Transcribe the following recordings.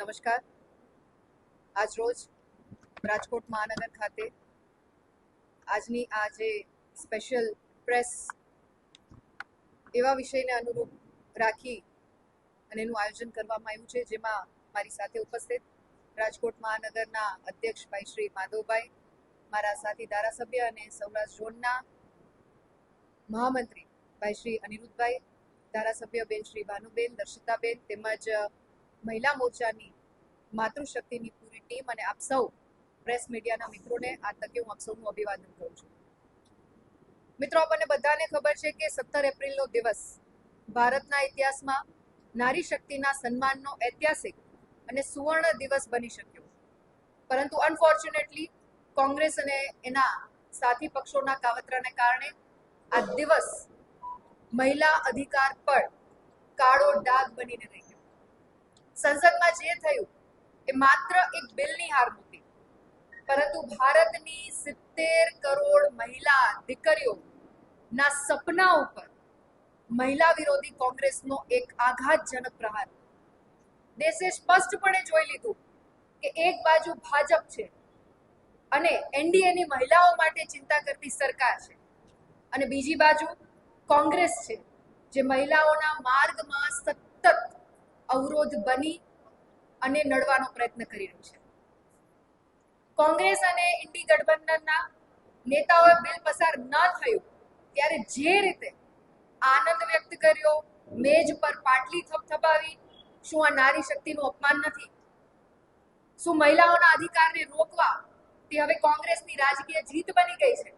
નમસ્કાર. આજ રોજ રાજકોટ મહાનગર ખાતે આજની આ જે સ્પેશિયલ પ્રેસ એવા વિષયને અનુરૂપ રાખી અને એનું આયોજન કરવામાં આવ્યું છે, જેમાં મારી સાથે ઉપસ્થિત રાજકોટ મહાનગરના અધ્યક્ષ ભાઈ શ્રી માધવભાઈ, મારા સાથી ધારાસભ્ય અને સૌરાષ્ટ્ર ઝોનના મહામંત્રી ભાઈ શ્રી અનિરુદ્ધભાઈ, ધારાસભ્ય બેન શ્રી ભાનુબેન, દર્શિતાબેન, તેમજ મહિલા મોરચાની માતૃશક્તિની પૂરી ટીમ અને આપ સૌ પ્રેસ મીડિયાના મિત્રોને આ તકે હું આપ સૌનું અભિવાદન કરું છું. મિત્રો, આપણને બધાને ખબર છે કે 17 એપ્રિલનો દિવસ ભારતના ઇતિહાસમાં નારી શક્તિના સન્માનનો ઐતિહાસિક અને સુવર્ણ દિવસ બની શક્યો, પરંતુ અનફોર્ચ્યુનેટલી કોંગ્રેસ અને એના સાથી પક્ષોના કાવતરાને કારણે આ દિવસ મહિલા અધિકાર પર કાળો ડાઘ બનીને રહી ગયો. સંસદમાં જે થયું એ માત્ર એક બિલની હાર નહોતી, પરંતુ ભારતની 70 કરોડ મહિલા દીકરીઓના સપના ઉપર મહિલા વિરોધી કોંગ્રેસનો એક આઘાતજનક પ્રહાર. દેશે સ્પષ્ટપણે જોઈ લીધું કે એક બાજુ ભાજપ છે અને એનડીએની મહિલાઓ માટે ચિંતા કરતી સરકાર છે, અને બીજી બાજુ કોંગ્રેસ છે, જે મહિલાઓના માર્ગમાં સતત અવરોધ બની અને નડવાનો પ્રયત્ન કરી રહ્યું છે. કોંગ્રેસ અને ઇન્ડી ગઠબંધનના નેતાઓએ બિલ પસાર ન થયું ત્યારે જે રીતે આનંદ વ્યક્ત કર્યો, મેજ પર પાટલી થપથપાવી, શું આ નારી શક્તિનું અપમાન નથી? શું મહિલાઓના અધિકારને રોકવા તે હવે કોંગ્રેસની રાજકીય જીત બની ગઈ છે?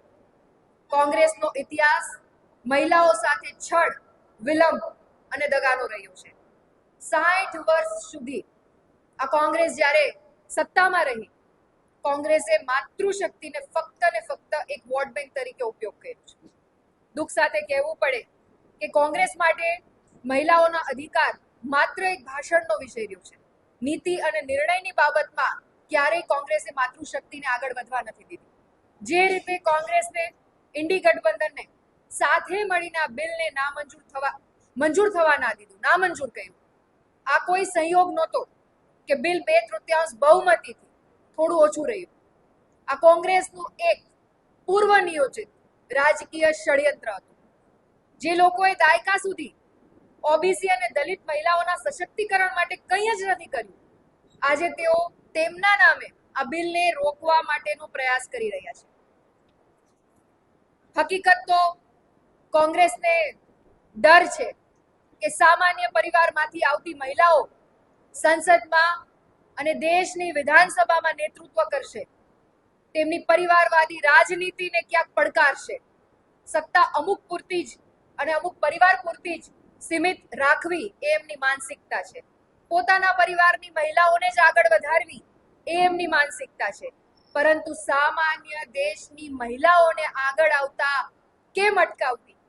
કોંગ્રેસનો ઇતિહાસ મહિલાઓ સાથે છળ, વિલંબ અને દગાનો રહ્યો છે. 60 વર્ષ સુધી આ કોંગ્રેસ જ્યારે સત્તામાં રહી, કોંગ્રેસે માતૃશક્તિને ફક્ત ને ફક્ત એક વોટ બેંક તરીકે ઉપયોગ કર્યો છે. દુઃખ સાથે કહેવું પડે કે કોંગ્રેસ માટે મહિલાઓના અધિકાર માત્ર એક ભાષણનો વિષય રહ્યો છે. નીતિ અને નિર્ણયની બાબતમાં ક્યારેય કોંગ્રેસે માતૃશક્તિને આગળ વધવા નથી દીધી. જે રીતે કોંગ્રેસને ઇન્ડી ગઠબંધનને સાથે મળીને આ બિલને મંજૂર થવા ના દીધું, નામંજૂર કર્યું. આ કોઈ સંયોગ નહોતો કે બિલ 2/3 બહુમતીથી થોડું ઓછું રહ્યું. આ કોંગ્રેસનું એક પૂર્વ નિયોજિત રાજકીય ષડયંત્ર હતું. જે લોકોએ દાયકા સુધી ઓબીસી અને દલિત મહિલાઓના સશક્તિકરણ માટે કંઈ જ નથી કર્યું, આજે તેઓ તેમના નામે આ બિલને રોકવા માટેનો પ્રયાસ કરી રહ્યા છે. હકીકત તો કોંગ્રેસને ડર છે કે સામાન્ય પરિવારમાંથી આવતી મહિલાઓ સંસદમાં અને દેશની વિધાનસભામાં નેતૃત્વ કરશે, તેમની પરિવારવાદી રાજનીતિને ક્યાંક પડકારશે. સત્તા અમુક પૂરતી જ અને અમુક પરિવાર પૂરતી જ સીમિત રાખવી એ એમની માનસિકતા છે. પોતાના પરિવારની મહિલાઓને જ આગળ વધારવી એ એમની માનસિકતા છે, પરંતુ સામાન્ય દેશની મહિલાઓને આગળ આવતા કેમ અટકાવવી?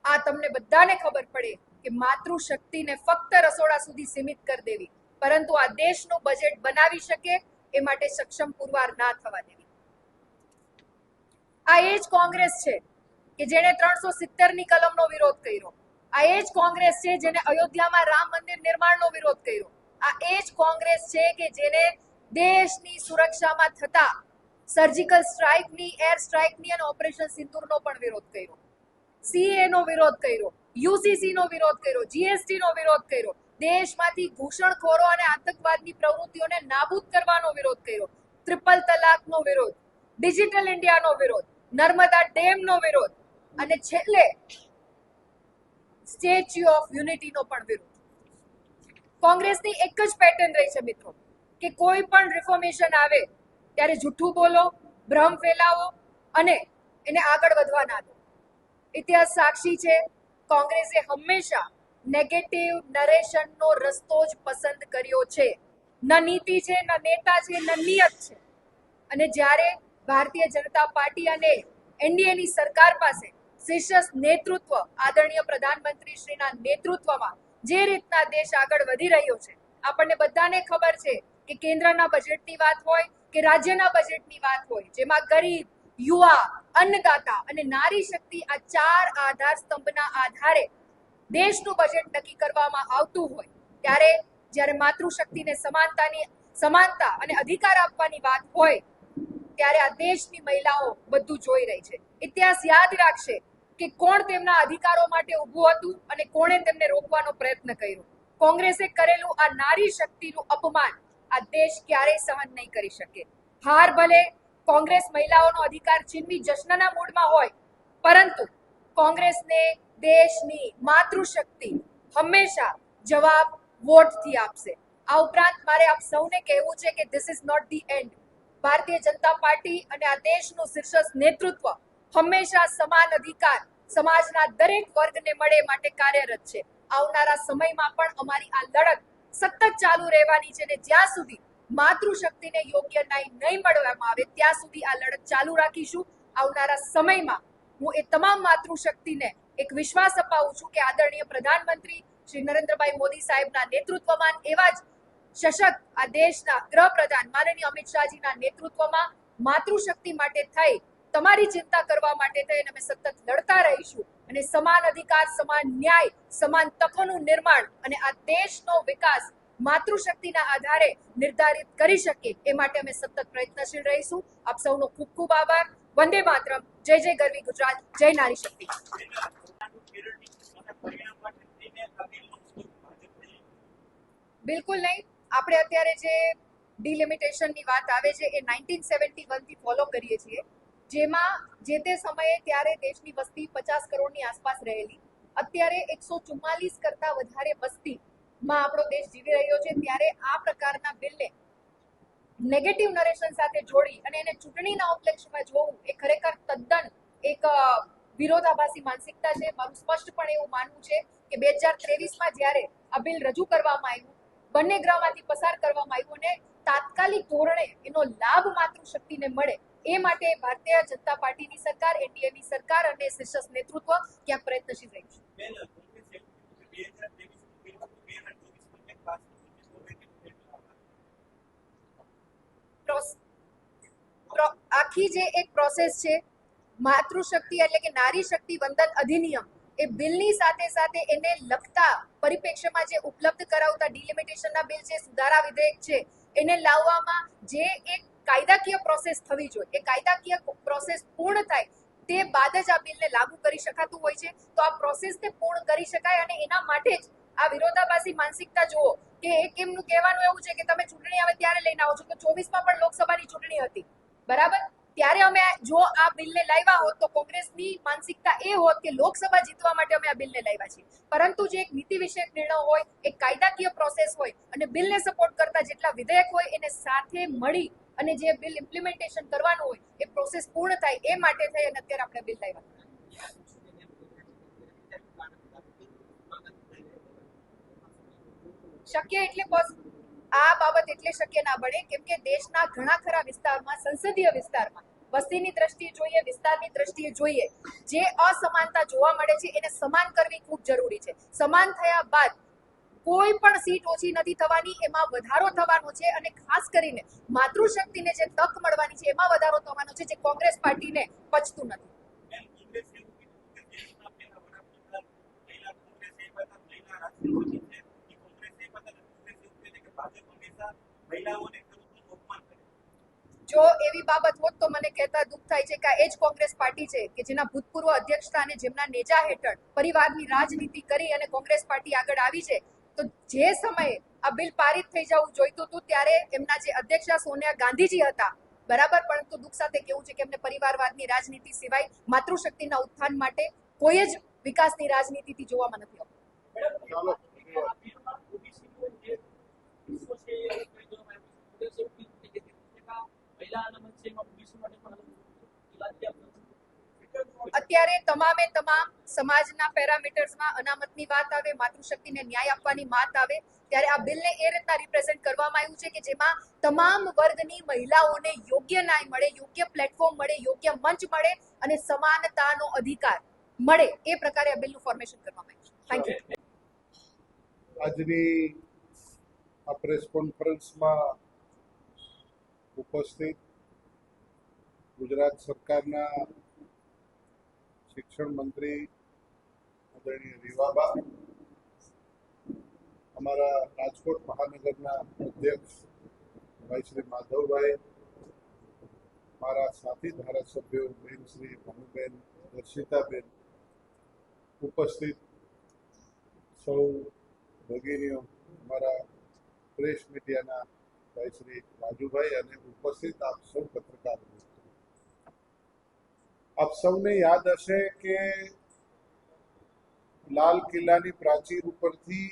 આ તમને બધાને ખબર પડે કે માતૃશક્તિને ફક્ત રસોડા સુધી સીમિત કરી દેવી, પરંતુ આ દેશનું બજેટ બનાવી શકે એ માટે સક્ષમ પુરવાર ના થવા દેવી. આ એ જ કોંગ્રેસ છે કે જેણે 370ની કલમનો વિરોધ કર્યો. આ એ જ કોંગ્રેસ છે જેને અયોધ્યામાં રામ મંદિર નિર્માણનો વિરોધ કર્યો. આ એ જ કોંગ્રેસ છે કે જેને દેશની સુરક્ષામાં થતા સર્જિકલ સ્ટ્રાઇકની, એર સ્ટ્રાઇકની અને ઓપરેશન સિંદૂરનો પણ વિરોધ કર્યો. સીએ નો વિરોધ કર્યો, યુસીસી નો વિરોધ કર્યો, જીએસટી નો વિરોધ કર્યો, દેશમાંથી ઘૂસણખોરો અને આતંકવાદની પ્રવૃત્તિઓને નાબૂદ કરવાનો વિરોધ કર્યો, ટ્રિપલ તલાકનો વિરોધ, ડિજિટલ ઇન્ડિયાનો વિરોધ, નર્મદા ડેમનો વિરોધ અને છેલ્લે સ્ટેચ્યુ ઓફ યુનિટીનો પણ વિરોધ. કોંગ્રેસની એક જ પેટર્ન રહી છે મિત્રો, કે કોઈ પણ રિફોર્મેશન આવે ત્યારે જૂઠું બોલો, ભ્રમ ફેલાવો અને એને આગળ વધવા ના દો. ઇતિહાસ સાક્ષી છે, કોંગ્રેસે હંમેશા નેગેટિવ નરેશનનો રસ્તો જ પસંદ કર્યો છે. ન નીતિ છે, ન નેતા છે, ન નિયત છે. અને જ્યારે ભારતીય જનતા પાર્ટી અને એનડીએની સરકાર પાસે શીર્ષ નેતૃત્વ આદરણીય પ્રધાનમંત્રી શ્રીના નેતૃત્વમાં જે રીતના દેશ આગળ વધી રહ્યો છે, આપણને બધાને ખબર છે કે કેન્દ્રના બજેટની વાત હોય કે રાજ્યના બજેટની વાત હોય, જેમાં ગરીબ, યુવા, અન્નદાતા અને નારી શક્તિ આ 4 આધાર સ્તંભના આધારે દેશનું બજેટ નક્કી કરવામાં આવતું હોય, ત્યારે જ્યારે માતૃશક્તિને સમાનતા અને અધિકાર આપવાની વાત હોય ત્યારે આ દેશની મહિલાઓ બધું જોઈ રહી છે. ઇતિહાસ યાદ રાખશે કે કોણ તેમના અધિકારો માટે ઊભું હતું અને કોણે તેમને રોકવાનો પ્રયત્ન કર્યો. કોંગ્રેસે કરેલું આ નારી શક્તિનું અપમાન આ દેશ ક્યારેય સહન નહીં કરી શકે. હાર ભલે કોંગ્રેસ મહિલાઓનો અધિકાર છીનવી જશ્નના મૂડમાં હોય, પરંતુ કોંગ્રેસને દેશની માતૃશક્તિ હંમેશા જવાબ વોટથી આપશે. આ ઉપરાંત મારે આપ સૌને કહેવું છે કે this is not the end. Bharatiya Janata party અને આ દેશનું શીર્ષસ્થ નેતૃત્વ હંમેશા સમાન અધિકાર સમાજના દરેક વર્ગને મળે માટે કાર્યરત છે. આવનારા સમયમાં પણ અમારી આ લડત સતત ચાલુ રહેવાની છે અને જ્યાં સુધી માતૃશક્તિને યોગ્ય ન્યાય નહીં મળવામાં આવે ત્યાં સુધી આ લડત ચાલુ રાખીશું. આવનારા સમયમાં હું એ તમામ માતૃશક્તિને એક વિશ્વાસ અપાવું છું કે આદરણીય પ્રધાનમંત્રી શ્રી નરેન્દ્રભાઈ મોદી સાહેબના નેતૃત્વમાં એવા જ સશક્ત આ દેશના ગૃહપ્રધાન માનનીય અમિત શાહજીના નેતૃત્વમાં માતૃશક્તિ માટે થઈ તમારી ચિંતા કરવા માટે થઈને અમે સતત લડતા રહીશું અને સમાન અધિકાર, સમાન ન્યાય, સમાન તકોનું નિર્માણ અને આ દેશનો વિકાસ માતૃશક્તિના આધારે નિર્ધારિત કરી શકીએ એ માટે અમે સતત પ્રયત્નશીલ રહીશું. આપ સૌનો ખૂબ ખૂબ આભાર. વંદે માતરમ. જય જય ગરવી ગુજરાત. જય નારી શક્તિ. બિલકુલ નહીં. આપણે અત્યારે જે ડિલિમિટેશનની વાત આવે છે એ 1971 થી ફોલો કરીએ છીએ, જેમાં જે તે સમયે ત્યારે દેશની વસ્તી 50 કરોડની આસપાસ રહેલી. અત્યારે 144 કરતા વધારે વસ્તીમાં આપણો દેશ જીવી રહ્યો છે. ત્યારે આ પ્રકારના બિલને નેગેટિવ નરેશન સાથે જોડી અને એને ચૂંટણીના ઉપલક્ષ્યમાં જોવું એ ખરેખર તદ્દન એક વિરોધાભાસી માનસિકતા છે. મારું સ્પષ્ટપણે એવું માનવું છે કે 2023માં જ્યારે આ બિલ રજૂ કરવામાં આવ્યું, બંને ગૃહમાંથી પસાર કરવામાં આવ્યું અને તાત્કાલિક ધોરણે એનો લાભ માતૃશક્તિને મળે એ માટે ભારતીય જનતા પાર્ટીની સરકાર, એનડીએની સરકાર અને શીર્ષસ્થ નેતૃત્વ ક્યાંક પ્રયત્નશીલ રહ્યું છે. આખી જે એક પ્રોસેસ છે માતૃશક્તિ એટલે કે નારી શક્તિ વંદન અધિનિયમ, એ બિલની સાથે સાથે એને લગતા પરિપ્રેક્ષ્યમાં જે ઉપલબ્ધ કરાવતા ડિલિમિટેશનના બિલ છે, સુધારા વિધેયક છે, એને લાવવામાં જે એક કાયદાકીય પ્રોસેસ થવી જોઈએ, એ કાયદાકીય પ્રોસેસ પૂર્ણ થાય તે બાદ જ આ બિલને લાગુ કરી શકાતું હોય છે. તો આ પ્રોસેસને પૂર્ણ કરી શકાય અને એના માટે જ આ વિરોધાભાસી માનસિકતા જુઓ કે એક એમનું કહેવાનું એવું છે કે તમે ચૂંટણી આવે ત્યારે લઈને આવો છો. તો 24માં પણ લોકસભાની ચૂંટણી હતી, બરાબર? ત્યારે અમે જો આ બિલને લાવ્યા હોત તો કોંગ્રેસની માનસિકતા એ હોત કે લોકસભા જીતવા માટે અમે આ બિલને લાવ્યા છીએ. પરંતુ જે એક નીતિ વિષયક નિર્ણય હોય, એક કાયદાકીય પ્રોસેસ હોય અને બિલને સપોર્ટ કરતા જેટલા વિધેયક હોય એને સાથે મળી અને જે બિલ ઇમ્પ્લિમેન્ટેશન કરવાનું હોય એ પ્રોસેસ પૂર્ણ થાય એ માટે થઈ અને અત્યારે આપણે બિલ લાવ્યા. શક્ય એટલે આ બાબત એટલે શક્ય ના બને કેમ કે દેશના ઘણા ખરા વિસ્તારમાં, સંસદીય વિસ્તારમાં વસ્તીની દ્રષ્ટિએ જોઈએ, વિસ્તારની દ્રષ્ટિએ જોઈએ, જે અસમાનતા જોવા મળે છે એને સમાન કરવી ખૂબ જરૂરી છે. સમાન થયા બાદ કોઈ પણ સીટ ઓછી નથી થવાની, એમાં વધારો થવાનો છે અને ખાસ કરીને માતૃશક્તિને જે તક મળવાની છે એમાં વધારો થવાનો છે, જે કોંગ્રેસ પાર્ટીને પચતું નથી. જો એવી બાબત હોત તો મને કહેતા દુઃખ થાય છે કે એ જ કોંગ્રેસ પાર્ટી છે કે જેના ભૂતપૂર્વ અધ્યક્ષતા અને જેમના નેજા હેઠળ પરિવારની રાજનીતિ કરી અને કોંગ્રેસ પાર્ટી આગળ આવી છે. તો જે સમયે આ બિલ પારિત થઈ જવું જોઈતું હતું ત્યારે એમના જે અધ્યક્ષા સોનિયા ગાંધીજી હતા, બરાબર, પરંતુ દુઃખ સાથે કેવું છે કે એમને પરિવારવાદની રાજનીતિ સિવાય માતૃશક્તિના ઉત્થાન માટે કોઈ જ વિકાસની રાજનીતિથી જોવામાં નથી આવતું. અત્યારે તમામે તમામ સમાજના પેરામીટર્સમાં અનામતની વાત આવે, માતૃશક્તિને ન્યાય આપવાની વાત આવે ત્યારે આ બિલને એ રીતના રિપ્રેઝેન્ટ કરવામાં આવ્યું છે કે જેમાં તમામ વર્ગની મહિલાઓને યોગ્ય ન્યાય મળે, યોગ્ય પ્લેટફોર્મ મળે, યોગ્ય મંચ મળે અને સમાનતાનો અધિકાર મળે એ પ્રકારે આ બિલનું ફોર્મેશન કરવામાં આવ્યું છે. Thank you. આજની આ પ્રેસ કોન્ફરન્સમાં ઉપસ્થિત ગુજરાત સરકારના શિક્ષણ મંત્રી આદરણીય રીવાબા, અમારા રાજકોટ મહાનગરના અધ્યક્ષ ભાઈ શ્રી માધવભાઈ, મારા સાથી ધારાસભ્યો બેન શ્રી ભાનુબેન, દર્શિતાબેન, ઉપસ્થિત સૌ ભગીનીઓ, અમારા પ્રેસ મીડિયાના ભાઈ શ્રી રાજુભાઈ અને ઉપસ્થિત આપ સૌ પત્રકાર મિત્રો, આપ સૌને યાદ હશે કે લાલ કિલ્લાની પ્રાચીર ઉપરથી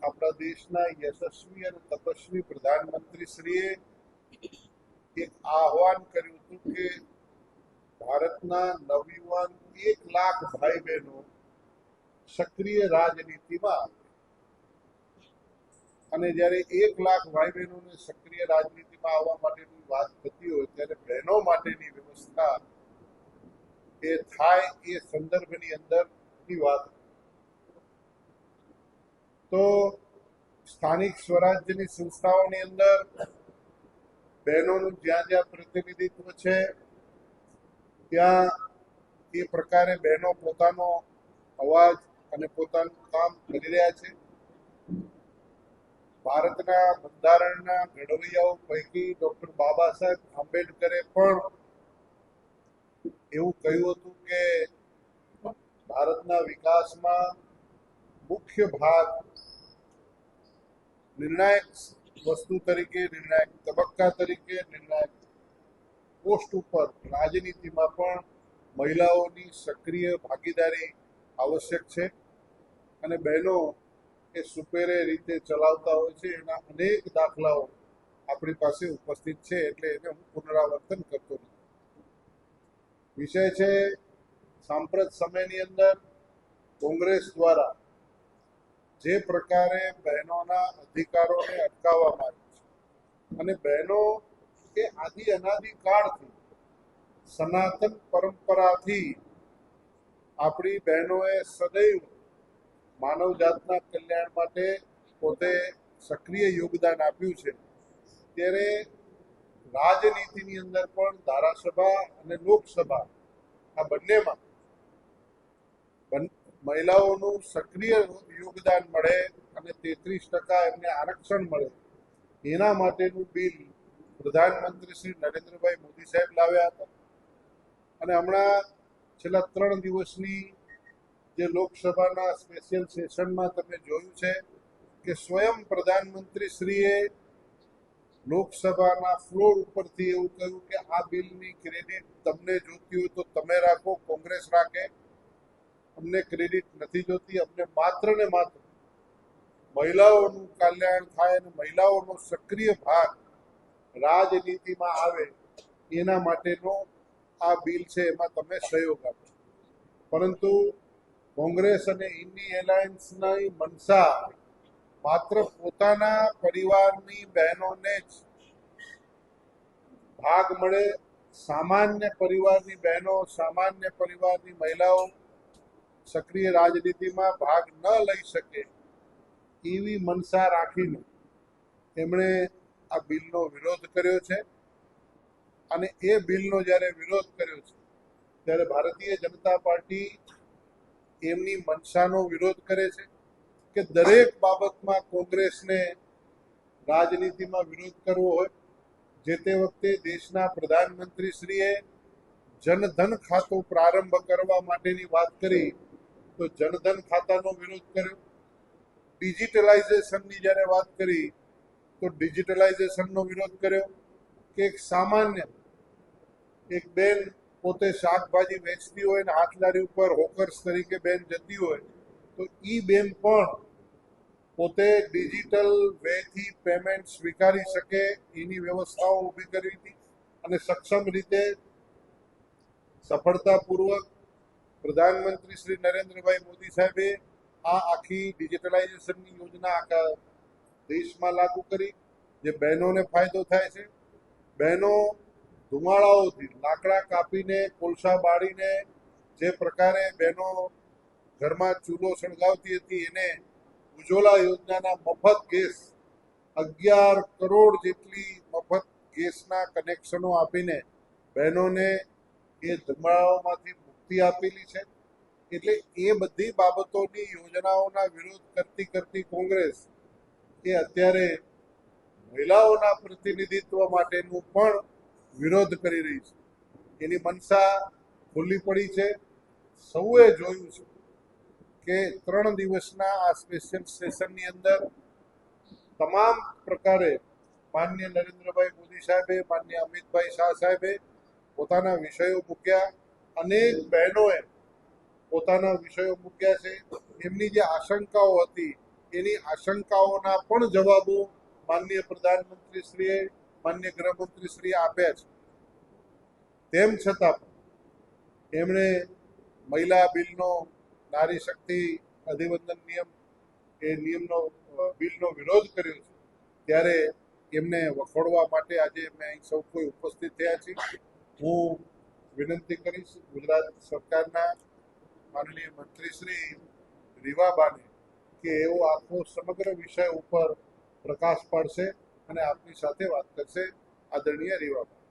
આપણા દેશના યશસ્વી અને તપસ્વી પ્રધાનમંત્રી શ્રીએ એક આહવાન કર્યું હતું કે ભારતના નવયુવાન 1 લાખ ભાઈ બહેનો સક્રિય રાજનીતિમાં, અને જ્યારે 1 લાખ ભાઈ બહેનોને સક્રિય રાજનીતિમાં આવવા માટેની વાત થતી હોય ત્યારે બહેનો માટેની વ્યવસ્થા એ થાય એ સંદર્ભની અંદરની વાત. તો સ્થાનિક સ્વરાજ્યની સંસ્થાઓની અંદર બહેનોનું જ્યાં જ્યાં પ્રતિનિધિત્વ છે ત્યાં એ પ્રકારે બહેનો પોતાનો અવાજ અને પોતાનું કામ કરી રહ્યા છે. ભારતના બંધારણના ઘડવૈયાઓ પૈકી ડોક્ટર બાબા સાહેબ આંબેડકરે પણ એવું કહ્યું હતું કે ભારતના વિકાસમાં મુખ્ય ભાગ નિર્ણાયક વસ્તુ તરીકે, નિર્ણાયક તબક્કા તરીકે, નિર્ણાયક પોસ્ટ ઉપર રાજનીતિમાં પણ મહિલાઓની સક્રિય ભાગીદારી આવશ્યક છે. અને બહેનો એ સુપેરે રીતે ચલાવતા હોય છે એના અનેક દાખલાઓ આપણી પાસે ઉપસ્થિત છે, એટલે એને હું પુનરાવર્તન કરતો નથી. વિષય છે સાંપ્રત સમયની અંદર કોંગ્રેસ દ્વારા જે પ્રકારે બહેનોના અધિકારોને અટકાવવામાં આવે છે, અને બહેનો એ આદિ અનાદિકાળથી સનાતન પરંપરાથી આપણી બહેનોએ સદૈવ માનવજાતના કલ્યાણ માટે પોતે સક્રિય યોગદાન આપ્યું છે. ત્યારે રાજનીતિની અંદર પણ ધારાસભા અને લોકસભા આ બંનેમાં મહિલાઓનું સક્રિય યોગદાન મળે અને 33% એમને આરક્ષણ મળે એના માટેનું બિલ પ્રધાનમંત્રી શ્રી નરેન્દ્રભાઈ મોદી સાહેબ લાવ્યા હતા. અને હમણાં છેલ્લા 3 દિવસની જે લોકસભાના સ્પેશિયલ સેશનમાં તમે જોયું છે કે સ્વયં પ્રધાનમંત્રી શ્રીએ લોકસભાના ફ્લોર ઉપરથી એવું કહ્યું કે આ બિલની ક્રેડિટ તમને જોતી હોય તો તમે રાખો, કોંગ્રેસ રાખે, અમને ક્રેડિટ નથી જોતી. અમને માત્ર ને માત્ર મહિલાઓનું કલ્યાણ થાય અને મહિલાઓનો સક્રિય ભાગ રાજનીતિમાં આવે એના માટેનો આ બિલ છે, એમાં તમે સહયોગ આપો. પરંતુ કોંગ્રેસ અને ઇન્ડી એલાયન્સની મનસા માત્ર પોતાના પરિવારની બહેનોને જ ભાગ મળે, સામાન્ય પરિવારની બહેનો, સામાન્ય પરિવારની મહિલાઓ સક્રિય રાજનીતિમાં ભાગ ન લઈ શકે એવી મનસા રાખીને એમણે આ બિલનો વિરોધ કર્યો છે. અને એ બિલનો જ્યારે વિરોધ કર્યો છે ત્યારે ભારતીય જનતા પાર્ટી એમની મનસાનો વિરોધ કરે છે કે દરેક બાબતમાં કોંગ્રેસને રાજનીતિમાં વિરોધ કરવો હોય. જે તે વખતે દેશના પ્રધાનમંત્રી શ્રીએ જનધન ખાતું પ્રારંભ કરવા માટેની વાત કરી તો જનધન ખાતાનો વિરોધ કર્યો. ડિજિટલાઇઝેશનની જ્યારે વાત કરી તો ડિજિટલાઇઝેશનનો વિરોધ કર્યો. કે એક સામાન્ય એક બેન પોતે શાકભાજી વેચતી હોય ને હાથલારી ઉપર હોકર્સ તરીકે બેન જતી હોય તો ઈ બેન પણ પોતે ડિજિટલ વેથી પેમેન્ટ સ્વીકારી શકે એની વ્યવસ્થાઓ ઊભી કરી હતી. અને સક્ષમ રીતે સફળતાપૂર્વક પ્રધાનમંત્રી શ્રી નરેન્દ્રભાઈ મોદી સાહેબે આ આખી ડિજિટલાઇઝેશનની યોજના આખા દેશમાં લાગુ કરી, જે બહેનોને ફાયદો થાય છે. બહેનો ધુમાડાઓથી લાકડા કાપીને, કોલસા બાળીને જે પ્રકારે બહેનો ઘરમાં ચૂલો સળગાવતી હતી એને ઉજ્જવલા યોજનાના મફત ગેસ 11 કરોડ જેટલી મફત ગેસના કનેક્શનો આપીને બહેનોને એ ધુમાડાઓમાંથી મુક્તિ આપેલી છે. એટલે એ બધી બાબતોની યોજનાઓના વિરોધ કરતી કોંગ્રેસ એ અત્યારે મહિલાઓના પ્રતિનિધિત્વ માટેનું પણ વિરોધ કરી રહી છે. એની મનસા ખુલ્લી પડી છે. સૌએ જોયું છે કે 3 દિવસના આ સ્પેશિયલ સેશનની અંદર તમામ પ્રકારે માનનીય નરેન્દ્રભાઈ મોદી સાહેબે, માનનીય અમિતભાઈ શાહ સાહેબે પોતાના વિષયો મૂક્યા. અનેક બહેનોએ પોતાના વિષયો મૂક્યા છે. એમની જે આશંકાઓ હતી એની આશંકાઓના પણ જવાબો માનનીય પ્રધાનમંત્રીશ્રીએ, માનનીય ગૃહમંત્રીશ્રીએ આપ્યા છે. તેમ છતાં પણ એમણે મહિલા બિલનો, નારી શક્તિ અધિવંદન નિયમ એ નિયમનો બિલનો વિરોધ કર્યો છે. ત્યારે એમને વખોડવા માટે આજે અમે અહીં સૌ કોઈ ઉપસ્થિત થયા છીએ. હું વિનંતી કરીશ ગુજરાત સરકારના માનનીય મંત્રીશ્રી રીવાબાને કે એવો આખો સમગ્ર વિષય ઉપર પ્રકાશ પાડશે અને આપની સાથે વાત કરશે. આદરણીય રીવાબા.